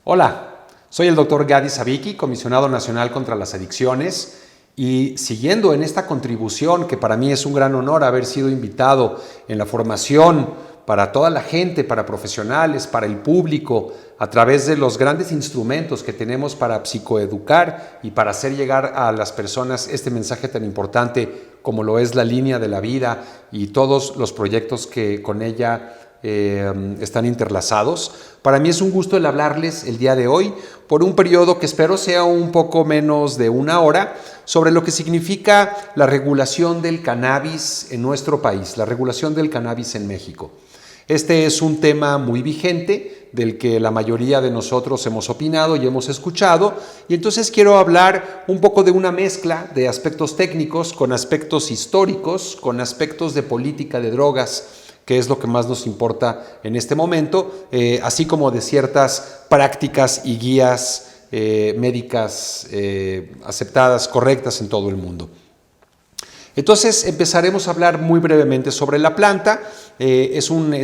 Hola, soy el doctor Gadi Sabiki, comisionado nacional contra las adicciones, y siguiendo en esta contribución que para mí es un gran honor haber sido invitado en la formación para toda la gente, para profesionales, para el público, a través de los grandes instrumentos que tenemos para psicoeducar y para hacer llegar a las personas este mensaje tan importante como lo es la línea de la vida y todos los proyectos que con ella están interlazados. Para mí es un gusto el hablarles el día de hoy por un periodo que espero sea un poco menos de una hora sobre lo que significa la regulación del cannabis en nuestro país, la regulación del cannabis en México. Este es un tema muy vigente del que la mayoría de nosotros hemos opinado y hemos escuchado, y entonces quiero hablar un poco de una mezcla de aspectos técnicos con aspectos históricos, con aspectos de política de drogas, que es lo que más nos importa en este momento, así como de ciertas prácticas y guías médicas aceptadas, correctas en todo el mundo. Entonces empezaremos a hablar muy brevemente sobre la planta. Es una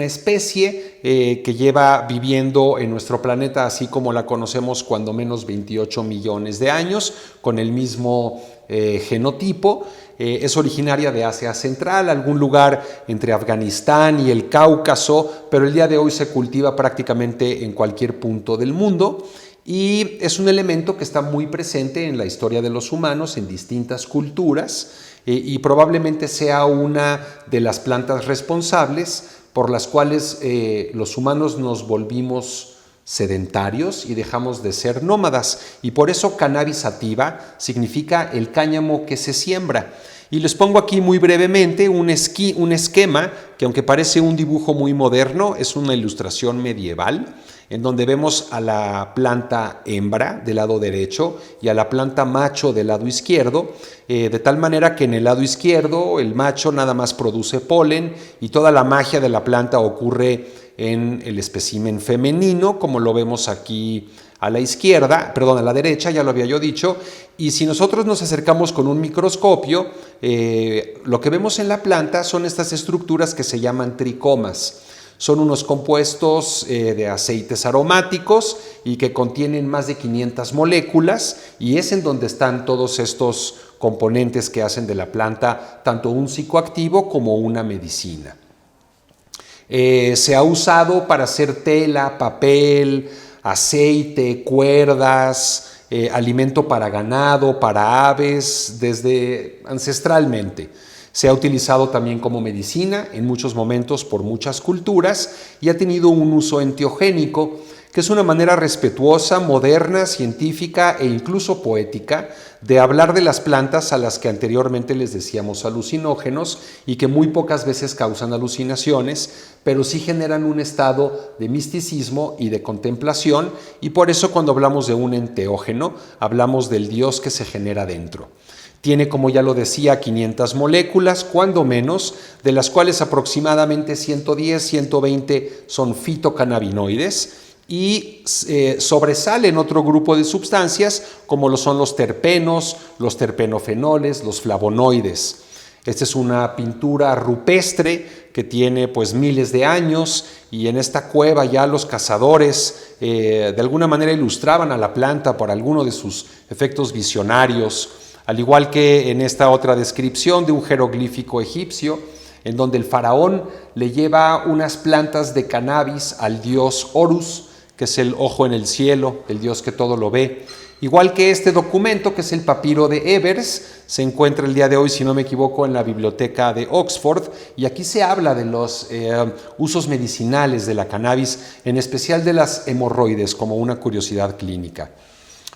especie que lleva viviendo en nuestro planeta, así como la conocemos, cuando menos 28 millones de años, con el mismo genotipo. Es originaria de Asia Central, algún lugar entre Afganistán y el Cáucaso, pero el día de hoy se cultiva prácticamente en cualquier punto del mundo. Y es un elemento que está muy presente en la historia de los humanos en distintas culturas, y probablemente sea una de las plantas responsables por las cuales los humanos nos volvimos sedentarios y dejamos de ser nómadas, y por eso cannabis sativa significa el cáñamo que se siembra. Y les pongo aquí muy brevemente un esquema que, aunque parece un dibujo muy moderno, es una ilustración medieval, en donde vemos a la planta hembra del lado derecho y a la planta macho del lado izquierdo, de tal manera que en el lado izquierdo el macho nada más produce polen y toda la magia de la planta ocurre en el espécimen femenino, como lo vemos aquí a la izquierda, perdón, a la derecha, ya lo había yo dicho. Y si nosotros nos acercamos con un microscopio, lo que vemos en la planta son estas estructuras que se llaman tricomas. Son unos compuestos de aceites aromáticos y que contienen más de 500 moléculas, y es en donde están todos estos componentes que hacen de la planta tanto un psicoactivo como una medicina. Se ha usado para hacer tela, papel, aceite, cuerdas, alimento para ganado, para aves, desde ancestralmente. Se ha utilizado también como medicina en muchos momentos por muchas culturas y ha tenido un uso enteogénico, que es una manera respetuosa, moderna, científica e incluso poética de hablar de las plantas a las que anteriormente les decíamos alucinógenos y que muy pocas veces causan alucinaciones, pero sí generan un estado de misticismo y de contemplación, y por eso cuando hablamos de un enteógeno, hablamos del Dios que se genera dentro. Tiene, como ya lo decía, 500 moléculas, cuando menos, de las cuales aproximadamente 110, 120 son fitocannabinoides, y sobresalen otro grupo de sustancias como lo son los terpenos, los terpenofenoles, los flavonoides. Esta es una pintura rupestre que tiene pues miles de años, y en esta cueva ya los cazadores de alguna manera ilustraban a la planta por alguno de sus efectos visionarios, al igual que en esta otra descripción de un jeroglífico egipcio, en donde el faraón le lleva unas plantas de cannabis al dios Horus, que es el ojo en el cielo, el dios que todo lo ve. Igual que este documento, que es el papiro de Evers, se encuentra el día de hoy, si no me equivoco, en la biblioteca de Oxford, y aquí se habla de los usos medicinales de la cannabis, en especial de las hemorroides, como una curiosidad clínica.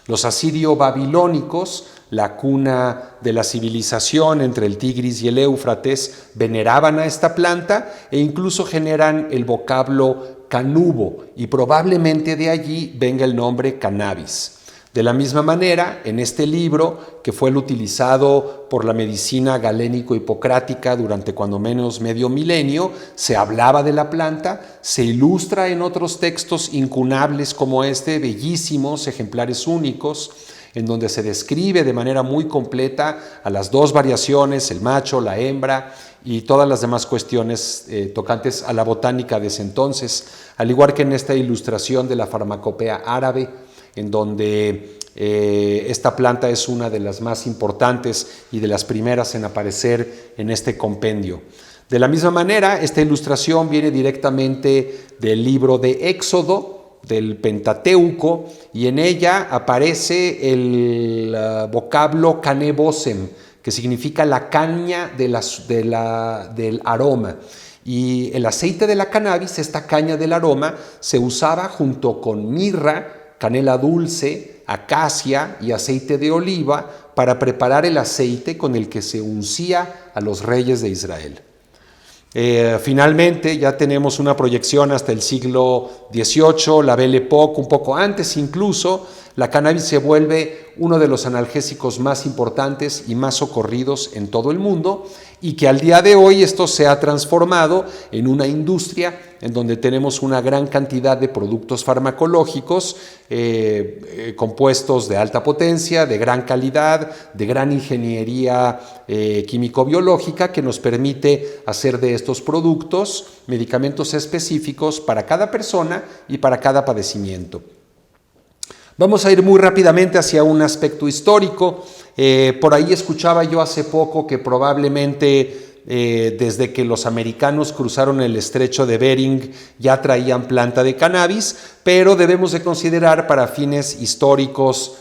Los asirio-babilónicos, la cuna de la civilización entre el Tigris y el Éufrates, veneraban a esta planta e incluso generan el vocablo canubo, y probablemente de allí venga el nombre cannabis. De la misma manera, en este libro, que fue el utilizado por la medicina galénico-hipocrática durante cuando menos medio milenio, se hablaba de la planta, se ilustra en otros textos incunables como este, bellísimos, ejemplares únicos, en donde se describe de manera muy completa a las dos variaciones, el macho, la hembra y todas las demás cuestiones tocantes a la botánica de ese entonces, al igual que en esta ilustración de la Farmacopea árabe, en donde esta planta es una de las más importantes y de las primeras en aparecer en este compendio. De la misma manera, esta ilustración viene directamente del libro de Éxodo, del Pentateuco, y en ella aparece el vocablo canebosem, que significa la caña del aroma. Y el aceite de la cannabis, esta caña del aroma, se usaba junto con mirra, canela dulce, acacia y aceite de oliva para preparar el aceite con el que se uncía a los reyes de Israel. Finalmente ya tenemos una proyección hasta el siglo XVIII, la Belle Époque, un poco antes incluso. La cannabis se vuelve uno de los analgésicos más importantes y más socorridos en todo el mundo, y que al día de hoy esto se ha transformado en una industria en donde tenemos una gran cantidad de productos farmacológicos compuestos de alta potencia, de gran calidad, de gran ingeniería químico-biológica, que nos permite hacer de estos productos medicamentos específicos para cada persona y para cada padecimiento. Vamos a ir muy rápidamente hacia un aspecto histórico. Por ahí escuchaba yo hace poco que probablemente desde que los americanos cruzaron el estrecho de Bering ya traían planta de cannabis, pero debemos de considerar para fines históricos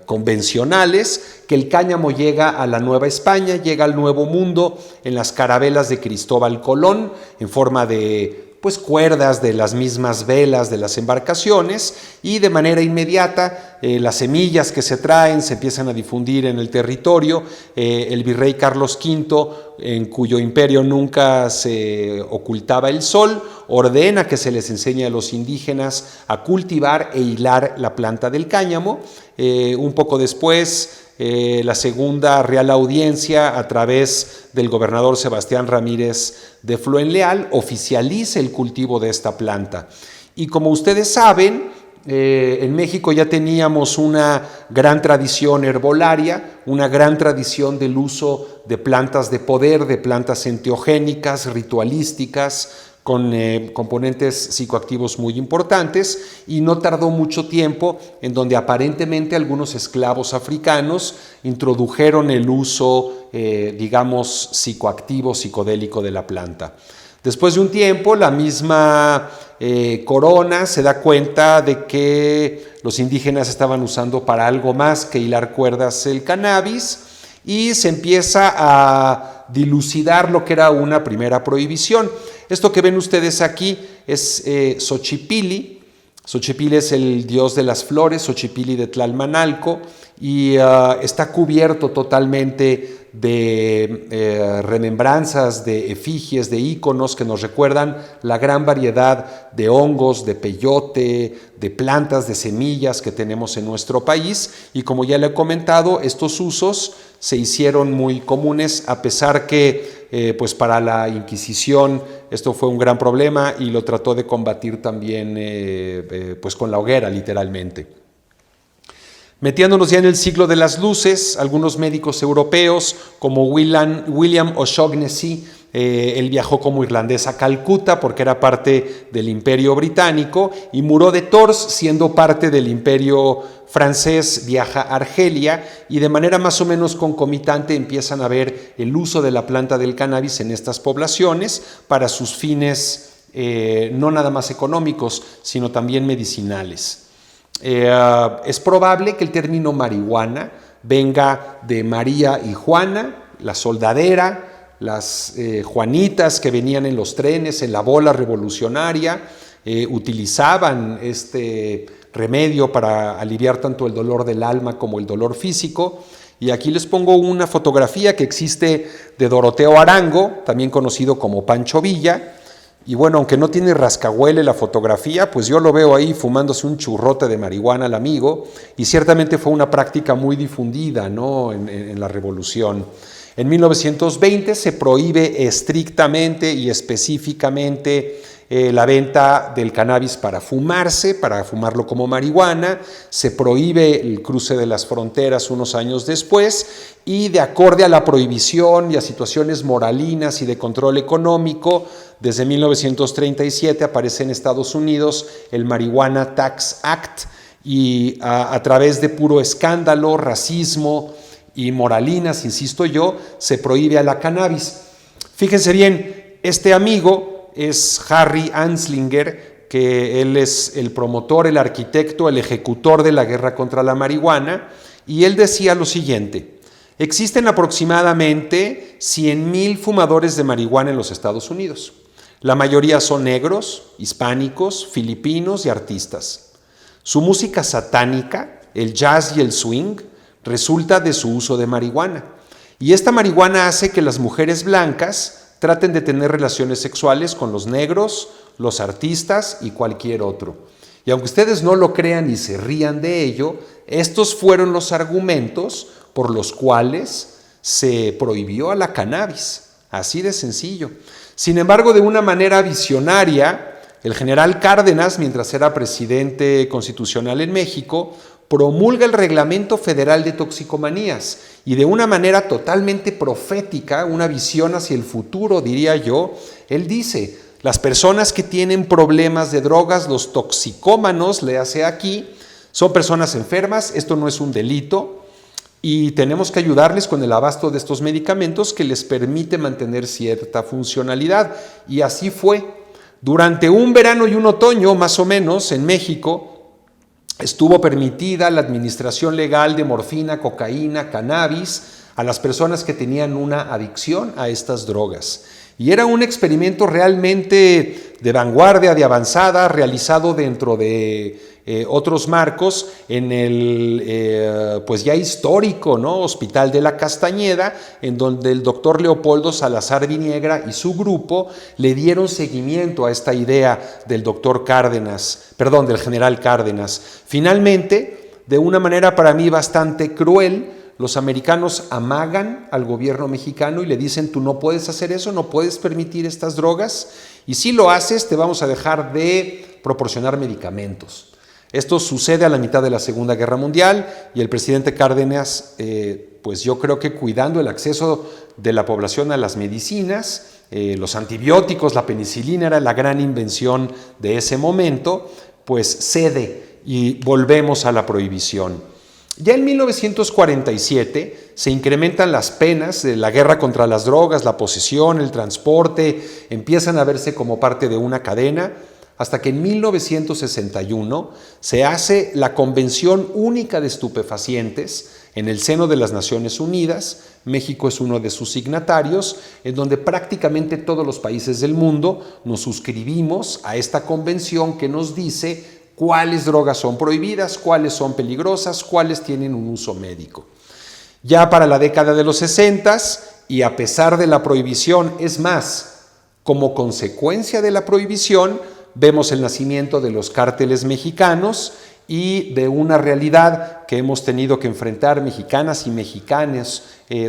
convencionales que el cáñamo llega a la Nueva España, llega al Nuevo Mundo en las carabelas de Cristóbal Colón en forma de cuerdas de las mismas velas de las embarcaciones, y de manera inmediata las semillas que se traen se empiezan a difundir en el territorio. El virrey Carlos V, en cuyo imperio nunca se ocultaba el sol, ordena que se les enseñe a los indígenas a cultivar e hilar la planta del cáñamo. Un poco después, la segunda Real Audiencia, a través del gobernador Sebastián Ramírez de Fuenleal, oficializa el cultivo de esta planta. Y como ustedes saben, en México ya teníamos una gran tradición herbolaria, una gran tradición del uso de plantas de poder, de plantas enteogénicas, ritualísticas, con componentes psicoactivos muy importantes, y no tardó mucho tiempo en donde aparentemente algunos esclavos africanos introdujeron el uso, digamos, psicoactivo, psicodélico de la planta. Después de un tiempo, la misma corona se da cuenta de que los indígenas estaban usando para algo más que hilar cuerdas el cannabis, y se empieza a dilucidar lo que era una primera prohibición. Esto que ven ustedes aquí es Xochipilli. Xochipilli es el dios de las flores, Xochipilli de Tlalmanalco, y está cubierto totalmente de remembranzas, de efigies, de íconos que nos recuerdan la gran variedad de hongos, de peyote, de plantas, de semillas que tenemos en nuestro país. Y como ya le he comentado, estos usos se hicieron muy comunes, a pesar que pues para la Inquisición esto fue un gran problema, y lo trató de combatir también pues con la hoguera, literalmente. Metiéndonos ya en el siglo de las luces, algunos médicos europeos como William O'Shaughnessy, él viajó como irlandés a Calcuta porque era parte del Imperio Británico, y Moreau de Tours, siendo parte del Imperio francés, viaja a Argelia, y de manera más o menos concomitante empiezan a ver el uso de la planta del cannabis en estas poblaciones para sus fines no nada más económicos, sino también medicinales. Es probable que el término marihuana venga de María y Juana, la soldadera, las Juanitas que venían en los trenes, en la bola revolucionaria, utilizaban este remedio para aliviar tanto el dolor del alma como el dolor físico. Y aquí les pongo una fotografía que existe de Doroteo Arango, también conocido como Pancho Villa. Y bueno, aunque no tiene rascahuele la fotografía, pues yo lo veo ahí fumándose un churrote de marihuana al amigo, y ciertamente fue una práctica muy difundida, ¿no?, en la Revolución. En 1920 se prohíbe estrictamente y específicamente la venta del cannabis para fumarse, para fumarlo como marihuana, se prohíbe el cruce de las fronteras unos años después y de acorde a la prohibición y a situaciones moralinas y de control económico, desde 1937 aparece en Estados Unidos el Marijuana Tax Act y a través de puro escándalo, racismo y moralinas, insisto yo, se prohíbe a la cannabis. Fíjense bien, este amigo es Harry Anslinger, que él es el promotor, el arquitecto, el ejecutor de la guerra contra la marihuana, y él decía lo siguiente: existen aproximadamente 100,000 fumadores de marihuana en los Estados Unidos. La mayoría son negros, hispánicos, filipinos y artistas. Su música satánica, el jazz y el swing, resulta de su uso de marihuana. Y esta marihuana hace que las mujeres blancas traten de tener relaciones sexuales con los negros, los artistas y cualquier otro. Y aunque ustedes no lo crean y se rían de ello, estos fueron los argumentos por los cuales se prohibió a la cannabis. Así de sencillo. Sin embargo, de una manera visionaria, el general Cárdenas, mientras era presidente constitucional en México, promulga el Reglamento Federal de Toxicomanías y de una manera totalmente profética, una visión hacia el futuro, diría yo, él dice: las personas que tienen problemas de drogas, los toxicómanos, le hace aquí, son personas enfermas, esto no es un delito y tenemos que ayudarles con el abasto de estos medicamentos que les permite mantener cierta funcionalidad. Y así fue. Durante un verano y un otoño, más o menos, en México, estuvo permitida la administración legal de morfina, cocaína, cannabis a las personas que tenían una adicción a estas drogas. Y era un experimento realmente de vanguardia, de avanzada, realizado dentro de otros marcos en el pues ya histórico, ¿no?, Hospital de la Castañeda, en donde el doctor Leopoldo Salazar Viniegra y su grupo le dieron seguimiento a esta idea del del general Cárdenas. Finalmente, de una manera para mí bastante cruel, los americanos amagan al gobierno mexicano y le dicen: tú no puedes hacer eso, no puedes permitir estas drogas, y si lo haces te vamos a dejar de proporcionar medicamentos. Esto sucede a la mitad de la Segunda Guerra Mundial y el presidente Cárdenas, pues yo creo que cuidando el acceso de la población a las medicinas, los antibióticos, la penicilina era la gran invención de ese momento, pues cede y volvemos a la prohibición. Ya en 1947 se incrementan las penas de la guerra contra las drogas, la posesión, el transporte, empiezan a verse como parte de una cadena, hasta que en 1961 se hace la Convención Única de Estupefacientes en el seno de las Naciones Unidas. México es uno de sus signatarios, en donde prácticamente todos los países del mundo nos suscribimos a esta convención que nos dice cuáles drogas son prohibidas, cuáles son peligrosas, cuáles tienen un uso médico. Ya para la década de los 60, y a pesar de la prohibición, es más, como consecuencia de la prohibición, vemos el nacimiento de los cárteles mexicanos y de una realidad que hemos tenido que enfrentar mexicanas y mexicanos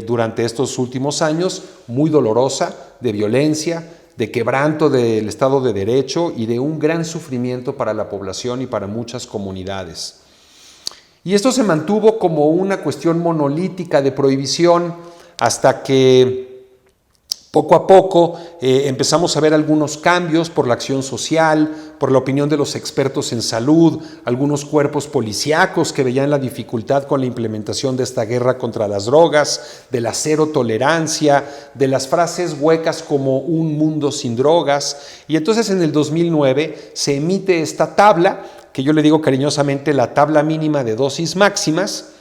durante estos últimos años, muy dolorosa, de violencia, de quebranto del Estado de Derecho y de un gran sufrimiento para la población y para muchas comunidades. Y esto se mantuvo como una cuestión monolítica de prohibición hasta que poco a poco empezamos a ver algunos cambios por la acción social, por la opinión de los expertos en salud, algunos cuerpos policíacos que veían la dificultad con la implementación de esta guerra contra las drogas, de la cero tolerancia, de las frases huecas como un mundo sin drogas. Y entonces en el 2009 se emite esta tabla, que yo le digo cariñosamente la tabla mínima de dosis máximas,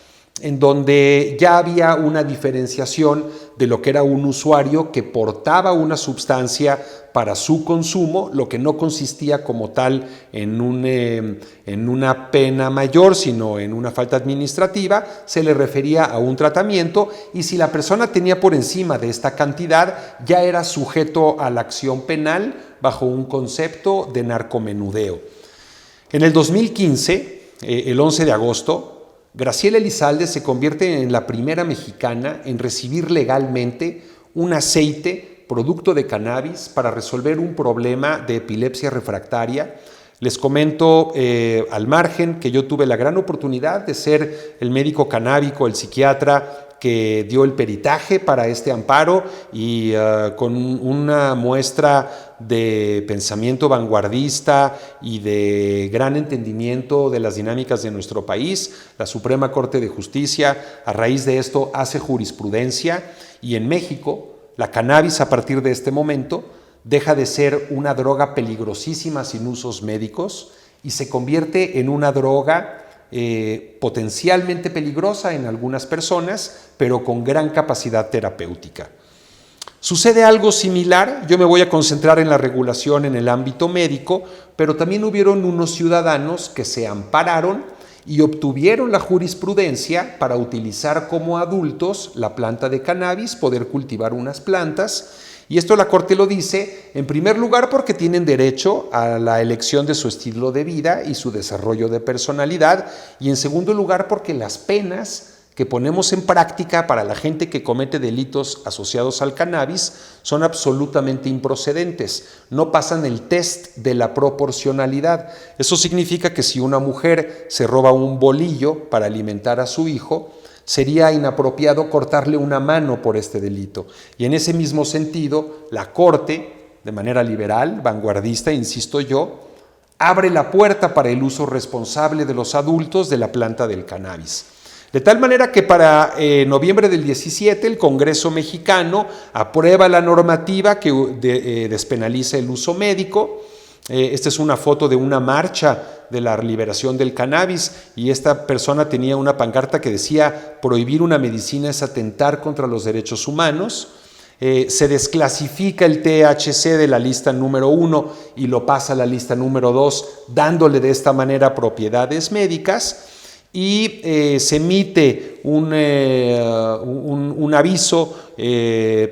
en donde ya había una diferenciación de lo que era un usuario que portaba una sustancia para su consumo, lo que no consistía como tal en una pena mayor, sino en una falta administrativa, se le refería a un tratamiento, y si la persona tenía por encima de esta cantidad, ya era sujeto a la acción penal bajo un concepto de narcomenudeo. En el 2015, el 11 de agosto, Graciela Elizalde se convierte en la primera mexicana en recibir legalmente un aceite producto de cannabis para resolver un problema de epilepsia refractaria. Les comento al margen que yo tuve la gran oportunidad de ser el médico canábico, el psiquiatra que dio el peritaje para este amparo y con una muestra de pensamiento vanguardista y de gran entendimiento de las dinámicas de nuestro país, la Suprema Corte de Justicia, a raíz de esto, hace jurisprudencia y en México la cannabis a partir de este momento deja de ser una droga peligrosísima sin usos médicos y se convierte en una droga potencialmente peligrosa en algunas personas, pero con gran capacidad terapéutica. Sucede algo similar, yo me voy a concentrar en la regulación en el ámbito médico, pero también hubieron unos ciudadanos que se ampararon y obtuvieron la jurisprudencia para utilizar como adultos la planta de cannabis, poder cultivar unas plantas. Y esto la Corte lo dice, en primer lugar, porque tienen derecho a la elección de su estilo de vida y su desarrollo de personalidad, y en segundo lugar, porque las penas que ponemos en práctica para la gente que comete delitos asociados al cannabis son absolutamente improcedentes, no pasan el test de la proporcionalidad. Eso significa que si una mujer se roba un bolillo para alimentar a su hijo, sería inapropiado cortarle una mano por este delito. Y en ese mismo sentido, la Corte, de manera liberal, vanguardista, insisto yo, abre la puerta para el uso responsable de los adultos de la planta del cannabis. De tal manera que para noviembre del 17 el Congreso mexicano aprueba la normativa que despenaliza el uso médico. Esta es una foto de una marcha de la liberación del cannabis y esta persona tenía una pancarta que decía: prohibir una medicina es atentar contra los derechos humanos. Se desclasifica el THC de la lista número 1 y lo pasa a la lista número 2, dándole de esta manera propiedades médicas. Y se emite un aviso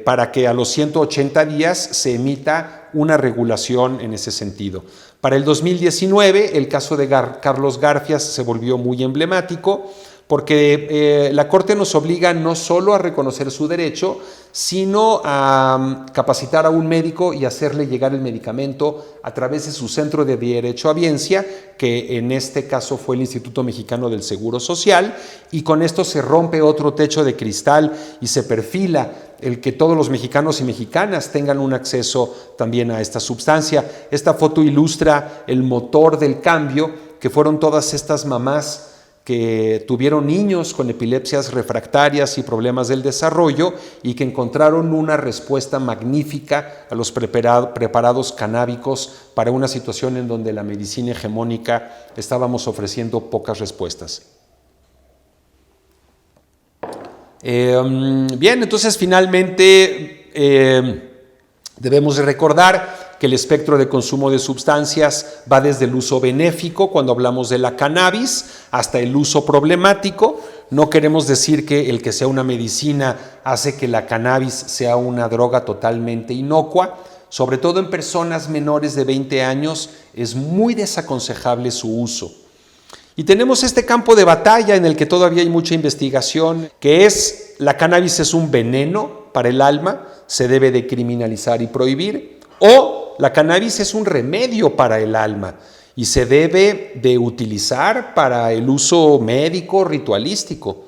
para que a los 180 días se emita una regulación en ese sentido. Para el 2019, el caso de Carlos Garfias se volvió muy emblemático porque la Corte nos obliga no solo a reconocer su derecho, sino a capacitar a un médico y hacerle llegar el medicamento a través de su centro de derechohabiencia, que en este caso fue el Instituto Mexicano del Seguro Social, y con esto se rompe otro techo de cristal y se perfila el que todos los mexicanos y mexicanas tengan un acceso también a esta sustancia. Esta foto ilustra el motor del cambio, que fueron todas estas mamás que tuvieron niños con epilepsias refractarias y problemas del desarrollo y que encontraron una respuesta magnífica a los preparados canábicos para una situación en donde la medicina hegemónica estábamos ofreciendo pocas respuestas. Bien, entonces finalmente debemos de recordar que el espectro de consumo de sustancias va desde el uso benéfico, cuando hablamos de la cannabis, hasta el uso problemático. No queremos decir que el que sea una medicina hace que la cannabis sea una droga totalmente inocua. Sobre todo en personas menores de 20 años es muy desaconsejable su uso. Y tenemos este campo de batalla en el que todavía hay mucha investigación, que es: la cannabis es un veneno para el alma, se debe de criminalizar y prohibir, o la cannabis es un remedio para el alma y se debe de utilizar para el uso médico ritualístico.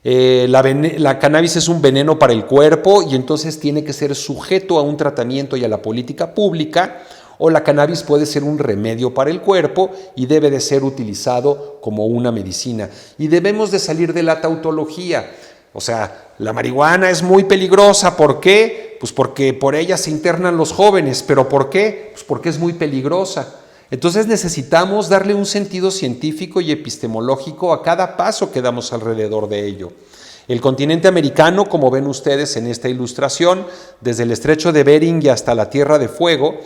La cannabis es un veneno para el cuerpo y entonces tiene que ser sujeto a un tratamiento y a la política pública, o la cannabis puede ser un remedio para el cuerpo y debe de ser utilizado como una medicina. Y debemos de salir de la tautología. O sea, la marihuana es muy peligrosa. ¿Por qué? Pues porque por ella se internan los jóvenes. ¿Pero por qué? Pues porque es muy peligrosa. Entonces necesitamos darle un sentido científico y epistemológico a cada paso que damos alrededor de ello. El continente americano, como ven ustedes en esta ilustración, desde el estrecho de Bering y hasta la Tierra de Fuego,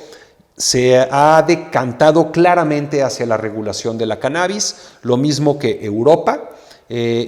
se ha decantado claramente hacia la regulación de la cannabis, lo mismo que Europa.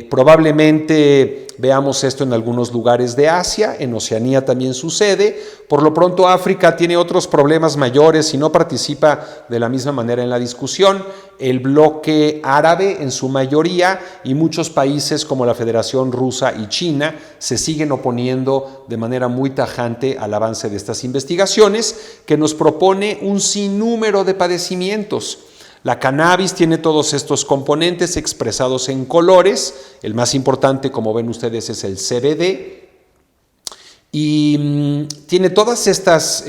Probablemente veamos esto en algunos lugares de Asia, en Oceanía también sucede. Por lo pronto África tiene otros problemas mayores y no participa de la misma manera en la discusión. El bloque árabe en su mayoría y muchos países como la Federación Rusa y China se siguen oponiendo de manera muy tajante al avance de estas investigaciones, que nos propone un sinnúmero de padecimientos. La cannabis tiene todos estos componentes expresados en colores. El más importante, como ven ustedes, es el CBD. Y tiene todas estas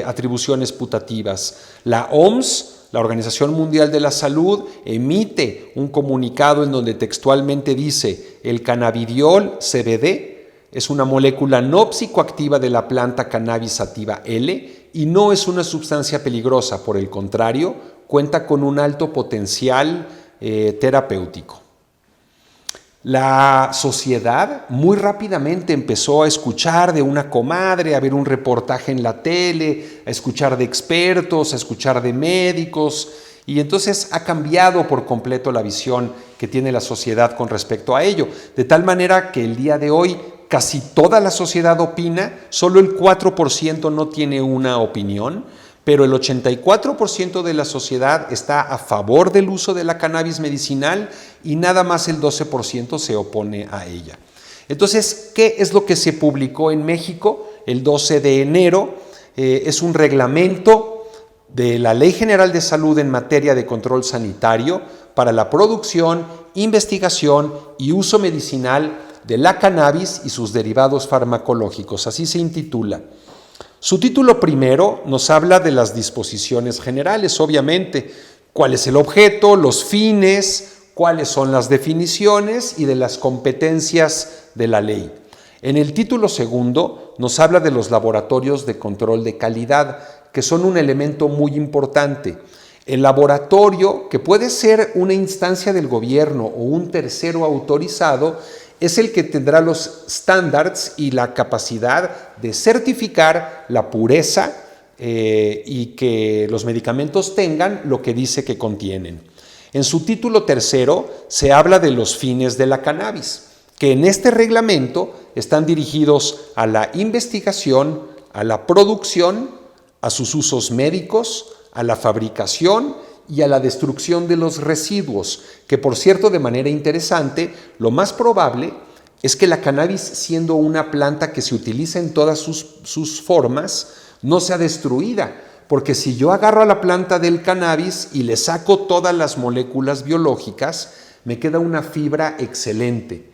atribuciones putativas. La OMS, la Organización Mundial de la Salud, emite un comunicado en donde textualmente dice: el cannabidiol CBD es una molécula no psicoactiva de la planta Cannabis sativa L y no es una sustancia peligrosa, por el contrario, cuenta con un alto potencial terapéutico. La sociedad muy rápidamente empezó a escuchar de una comadre, a ver un reportaje en la tele, a escuchar de expertos, a escuchar de médicos, y entonces ha cambiado por completo la visión que tiene la sociedad con respecto a ello, de tal manera que el día de hoy casi toda la sociedad opina, solo el 4% no tiene una opinión, pero el 84% de la sociedad está a favor del uso de la cannabis medicinal y nada más el 12% se opone a ella. Entonces, ¿qué es lo que se publicó en México el 12 de enero? Es un reglamento de la Ley General de Salud en materia de control sanitario para la producción, investigación y uso medicinal de la cannabis y sus derivados farmacológicos. Así se intitula. Su título primero nos habla de las disposiciones generales, obviamente, cuál es el objeto, los fines, cuáles son las definiciones y de las competencias de la ley. En el título segundo nos habla de los laboratorios de control de calidad, que son un elemento muy importante. El laboratorio, que puede ser una instancia del gobierno o un tercero autorizado, es el que tendrá los estándares y la capacidad de certificar la pureza y que los medicamentos tengan lo que dice que contienen. En su título tercero se habla de los fines de la cannabis, que en este reglamento están dirigidos a la investigación, a la producción, a sus usos médicos, a la fabricación y a la destrucción de los residuos, que por cierto, de manera interesante, lo más probable es que la cannabis, siendo una planta que se utiliza en todas sus formas, no sea destruida, porque si yo agarro a la planta del cannabis y le saco todas las moléculas biológicas, me queda una fibra excelente.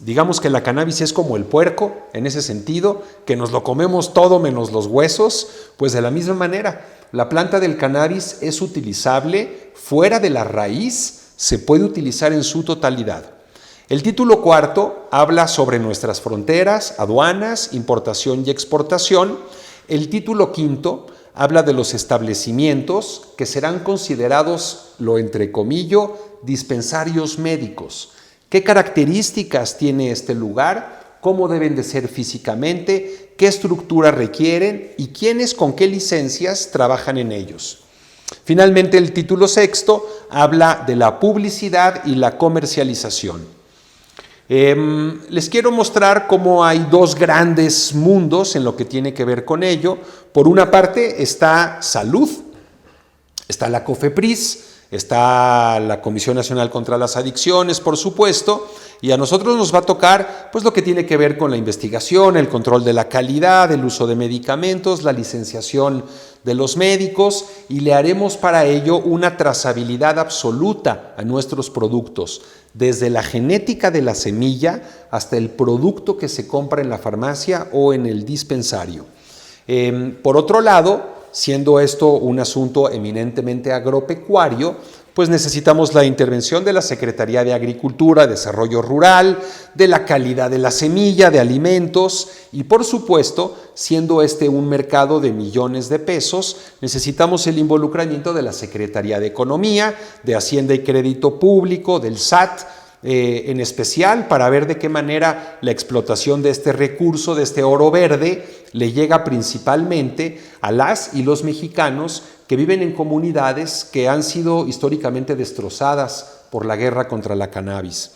Digamos que la cannabis es como el puerco, en ese sentido, que nos lo comemos todo menos los huesos, pues de la misma manera, la planta del cannabis es utilizable fuera de la raíz, se puede utilizar en su totalidad. El título cuarto habla sobre nuestras fronteras, aduanas, importación y exportación. El título quinto habla de los establecimientos que serán considerados, lo entrecomillo, dispensarios médicos. ¿Qué características tiene este lugar? ¿Cómo deben de ser físicamente? ¿Qué estructura requieren? ¿Y quiénes con qué licencias trabajan en ellos? Finalmente, el título sexto habla de la publicidad y la comercialización. Les quiero mostrar cómo hay dos grandes mundos en lo que tiene que ver con ello. Por una parte está salud, está la COFEPRIS, está la Comisión Nacional contra las Adicciones, por supuesto, y a nosotros nos va a tocar pues lo que tiene que ver con la investigación, el control de la calidad, el uso de medicamentos, la licenciación de los médicos, y le haremos para ello una trazabilidad absoluta a nuestros productos, desde la genética de la semilla hasta el producto que se compra en la farmacia o en el dispensario. Por otro lado, siendo esto un asunto eminentemente agropecuario, pues necesitamos la intervención de la Secretaría de Agricultura, Desarrollo Rural, de la calidad de la semilla, de alimentos y, por supuesto, siendo este un mercado de millones de pesos, necesitamos el involucramiento de la Secretaría de Economía, de Hacienda y Crédito Público, del SAT, en especial para ver de qué manera la explotación de este recurso, de este oro verde, le llega principalmente a las y los mexicanos que viven en comunidades que han sido históricamente destrozadas por la guerra contra la cannabis.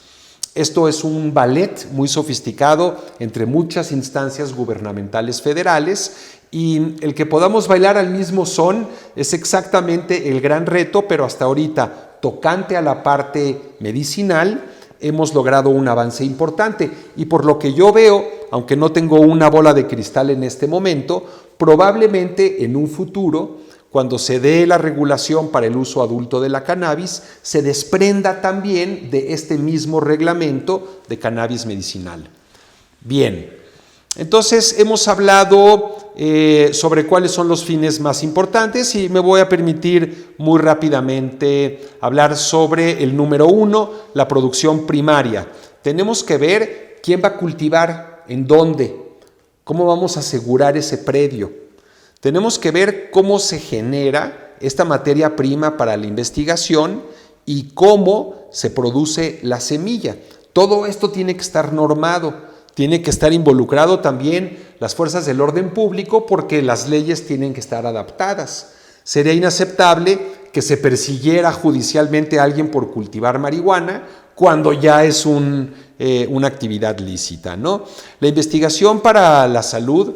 Esto es un ballet muy sofisticado entre muchas instancias gubernamentales federales, y el que podamos bailar al mismo son es exactamente el gran reto, pero hasta ahorita, tocante a la parte medicinal, hemos logrado un avance importante. Y por lo que yo veo, aunque no tengo una bola de cristal en este momento, probablemente en un futuro, cuando se dé la regulación para el uso adulto de la cannabis, se desprenda también de este mismo reglamento de cannabis medicinal. Bien, entonces hemos hablado sobre cuáles son los fines más importantes, y me voy a permitir muy rápidamente hablar sobre el número 1, la producción primaria. Tenemos que ver quién va a cultivar, en dónde, cómo vamos a asegurar ese predio. Tenemos que ver cómo se genera esta materia prima para la investigación y cómo se produce la semilla. Todo esto tiene que estar normado. Tiene que estar involucrado también las fuerzas del orden público, porque las leyes tienen que estar adaptadas. Sería inaceptable que se persiguiera judicialmente a alguien por cultivar marihuana cuando ya es una actividad lícita, ¿no? La investigación para la salud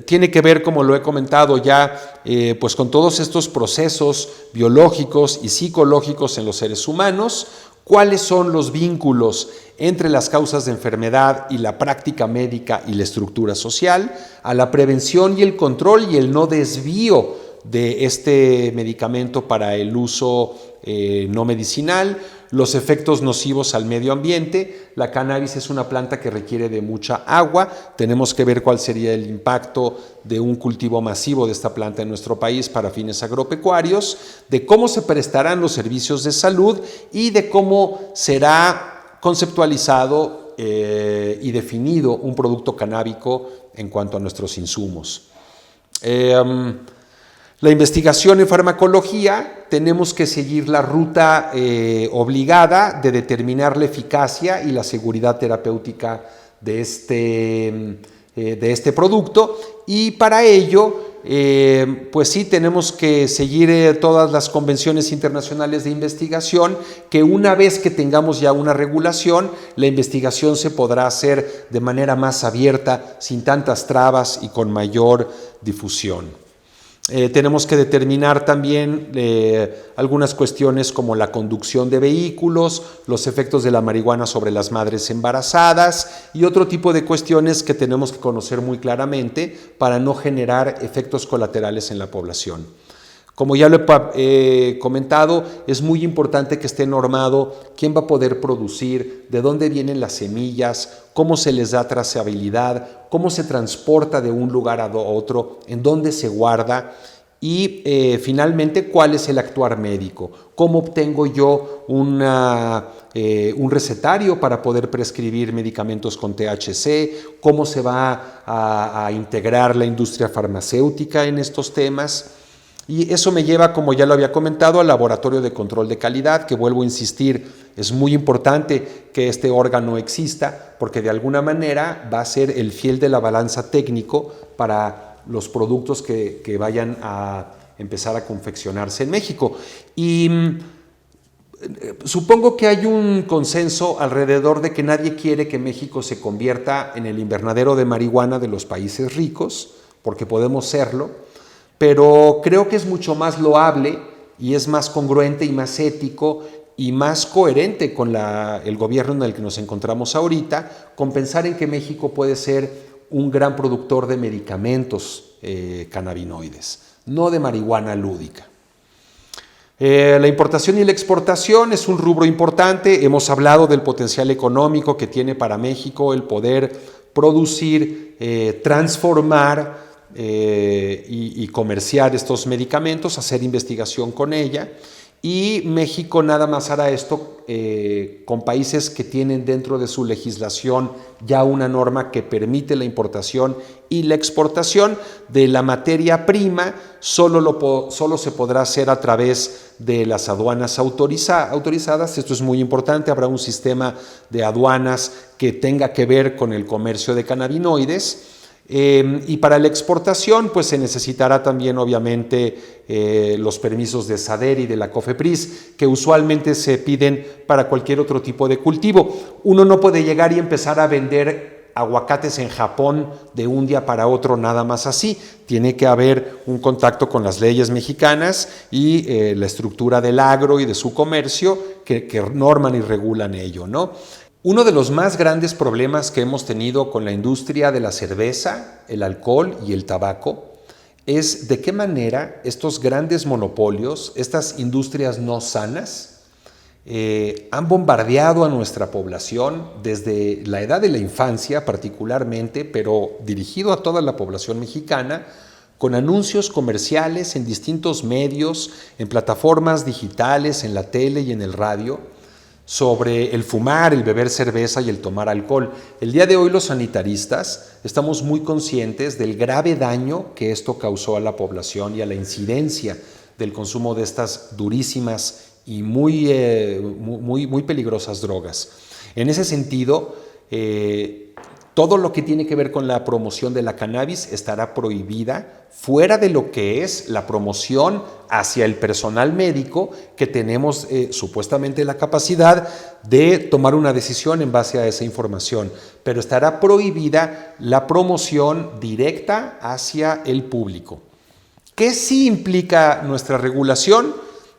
tiene que ver, como lo he comentado ya, pues con todos estos procesos biológicos y psicológicos en los seres humanos. ¿Cuáles son los vínculos entre las causas de enfermedad y la práctica médica y la estructura social, a la prevención y el control y el no desvío de este medicamento para el uso no medicinal, los efectos nocivos al medio ambiente? La cannabis es una planta que requiere de mucha agua. Tenemos que ver cuál sería el impacto de un cultivo masivo de esta planta en nuestro país para fines agropecuarios, de cómo se prestarán los servicios de salud y de cómo será conceptualizado y definido un producto canábico en cuanto a nuestros insumos. La investigación en farmacología, tenemos que seguir la ruta obligada de determinar la eficacia y la seguridad terapéutica de este producto, y para ello, pues sí, tenemos que seguir todas las convenciones internacionales de investigación, que una vez que tengamos ya una regulación, la investigación se podrá hacer de manera más abierta, sin tantas trabas y con mayor difusión. Tenemos que determinar también algunas cuestiones como la conducción de vehículos, los efectos de la marihuana sobre las madres embarazadas y otro tipo de cuestiones que tenemos que conocer muy claramente para no generar efectos colaterales en la población. Como ya lo he comentado, es muy importante que esté normado quién va a poder producir, de dónde vienen las semillas, cómo se les da trazabilidad, cómo se transporta de un lugar a otro, en dónde se guarda y finalmente cuál es el actuar médico, cómo obtengo yo un recetario para poder prescribir medicamentos con THC, cómo se va a integrar la industria farmacéutica en estos temas. Y eso me lleva, como ya lo había comentado, al laboratorio de control de calidad, que vuelvo a insistir, es muy importante que este órgano exista, porque de alguna manera va a ser el fiel de la balanza técnico para los productos que vayan a empezar a confeccionarse en México. Y supongo que hay un consenso alrededor de que nadie quiere que México se convierta en el invernadero de marihuana de los países ricos, porque podemos serlo. Pero creo que es mucho más loable y es más congruente y más ético y más coherente con el gobierno en el que nos encontramos ahorita, con pensar en que México puede ser un gran productor de medicamentos cannabinoides, no de marihuana lúdica. La importación y la exportación es un rubro importante. Hemos hablado del potencial económico que tiene para México el poder producir, transformar y comerciar estos medicamentos, hacer investigación con ella, y México nada más hará esto con países que tienen dentro de su legislación ya una norma que permite la importación y la exportación de la materia prima. Solo se podrá hacer a través de las aduanas autorizadas. Esto es muy importante. Habrá un sistema de aduanas que tenga que ver con el comercio de cannabinoides. Y para la exportación, pues se necesitará también, obviamente, los permisos de SADER y de la COFEPRIS, que usualmente se piden para cualquier otro tipo de cultivo. Uno no puede llegar y empezar a vender aguacates en Japón de un día para otro nada más así. Tiene que haber un contacto con las leyes mexicanas y la estructura del agro y de su comercio que norman y regulan ello, ¿no? Uno de los más grandes problemas que hemos tenido con la industria de la cerveza, el alcohol y el tabaco es de qué manera estos grandes monopolios, estas industrias no sanas, han bombardeado a nuestra población desde la edad de la infancia particularmente, pero dirigido a toda la población mexicana, con anuncios comerciales en distintos medios, en plataformas digitales, en la tele y en el radio, sobre el fumar, el beber cerveza y el tomar alcohol. El día de hoy los sanitaristas estamos muy conscientes del grave daño que esto causó a la población y a la incidencia del consumo de estas durísimas y muy peligrosas drogas. En ese sentido, todo lo que tiene que ver con la promoción de la cannabis estará prohibida fuera de lo que es la promoción hacia el personal médico que tenemos supuestamente la capacidad de tomar una decisión en base a esa información, pero estará prohibida la promoción directa hacia el público. ¿Qué sí implica nuestra regulación?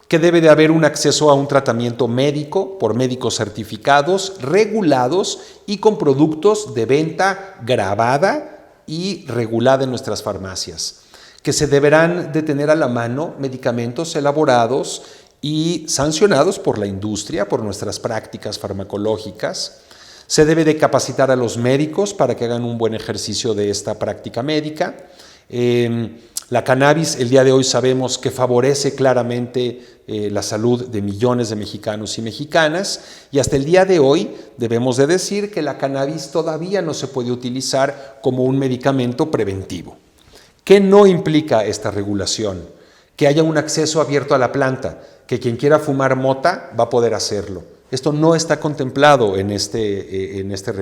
Que debe de haber un acceso a un tratamiento médico por médicos certificados, regulados y con productos de venta grabada y regulada en nuestras farmacias, que se deberán de tener a la mano medicamentos elaborados y sancionados por la industria, por nuestras prácticas farmacológicas. Se debe de capacitar a los médicos para que hagan un buen ejercicio de esta práctica médica. La cannabis, el día de hoy sabemos que favorece claramente la salud de millones de mexicanos y mexicanas, y hasta el día de hoy debemos de decir que la cannabis todavía no se puede utilizar como un medicamento preventivo. ¿Qué no implica esta regulación? Que haya un acceso abierto a la planta, que quien quiera fumar mota va a poder hacerlo. Esto no está contemplado en este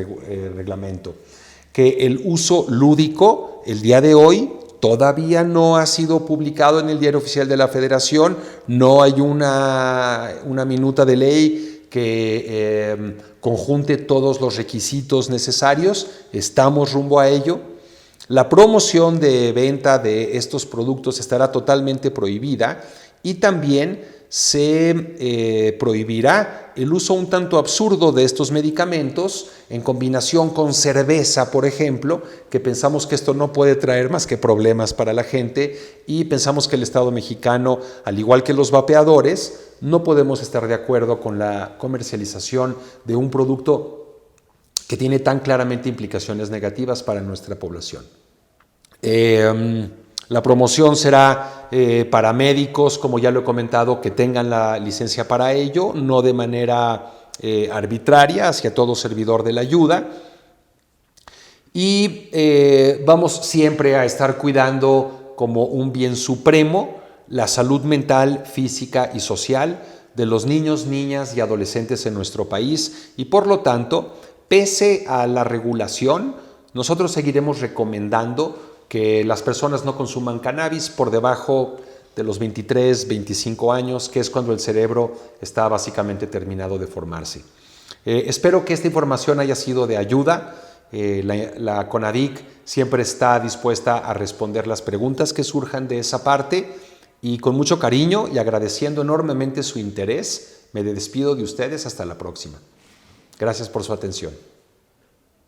reglamento. Que el uso lúdico, el día de hoy, todavía no ha sido publicado en el Diario Oficial de la Federación, no hay una minuta de ley que conjunte todos los requisitos necesarios, estamos rumbo a ello. La promoción de venta de estos productos estará totalmente prohibida y también se prohibirá el uso un tanto absurdo de estos medicamentos en combinación con cerveza, por ejemplo, que pensamos que esto no puede traer más que problemas para la gente y pensamos que el Estado mexicano, al igual que los vapeadores, no podemos estar de acuerdo con la comercialización de un producto que tiene tan claramente implicaciones negativas para nuestra población. La promoción será para médicos, como ya lo he comentado, que tengan la licencia para ello, no de manera arbitraria hacia todo servidor de la ayuda. Y vamos siempre a estar cuidando como un bien supremo la salud mental, física y social de los niños, niñas y adolescentes en nuestro país y por lo tanto, pese a la regulación, nosotros seguiremos recomendando que las personas no consuman cannabis por debajo de los 23, 25 años, que es cuando el cerebro está básicamente terminado de formarse. Espero que esta información haya sido de ayuda. La CONADIC siempre está dispuesta a responder las preguntas que surjan de esa parte y con mucho cariño y agradeciendo enormemente su interés, me despido de ustedes hasta la próxima. Gracias por su atención.